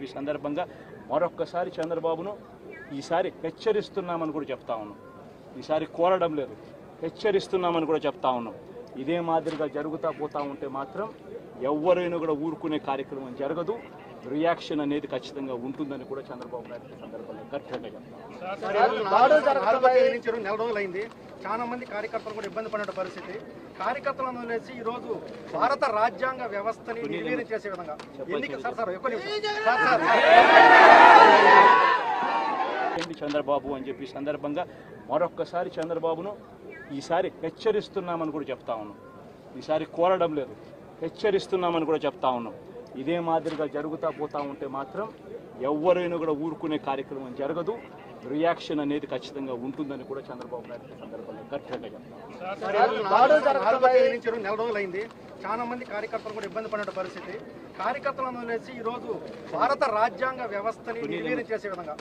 ఈ సందర్భంగా మరొక్కసారి చంద్రబాబును ఈసారి హెచ్చరిస్తున్నామని కూడా చెప్తా ఉన్నాం. ఈసారి కోరడం లేదు, హెచ్చరిస్తున్నామని కూడా చెప్తా ఉన్నాం. ఇదే మాదిరిగా జరుగుతూ పోతా ఉంటే మాత్రం ఎవరైనా కూడా ఊరుకునే కార్యక్రమం జరగదు, రియాక్షన్ అనేది ఖచ్చితంగా ఉంటుందని కూడా చంద్రబాబు నాయుడు సందర్భంగా గట్టిగా చెప్తారు. నెల రోజులైంది, చాలా మంది కార్యకర్తలు కూడా ఇబ్బంది పడిన పరిస్థితి. కార్యకర్తలను వదిలేసి ఈ రోజు భారత రాజ్యాంగ వ్యవస్థని నిర్వీర్యం చేసే విధంగా చంద్రబాబు అని చెప్పి సందర్భంగా మరొక్కసారి చంద్రబాబును ఈసారి హెచ్చరిస్తున్నామని కూడా చెప్తా ఉన్నాం. ఈసారి కోరడం లేదు, హెచ్చరిస్తున్నామని కూడా చెప్తా ఉన్నాం. ఇదే మాదిరిగా జరుగుతూ పోతా ఉంటే మాత్రం ఎవరైనా కూడా ఊరుకునే కార్యక్రమం జరగదు, రియాక్షన్ అనేది ఖచ్చితంగా ఉంటుందని కూడా చంద్రబాబు నాయుడు సందర్భంగా గట్టిగా చెప్తారు. నెల రోజులైంది, చాలా మంది కార్యకర్తలు కూడా ఇబ్బంది పడిన పరిస్థితి. కార్యకర్తలను వదిలేసి ఈ రోజు భారత రాజ్యాంగ వ్యవస్థని నిర్వీర్యం చేసే విధంగా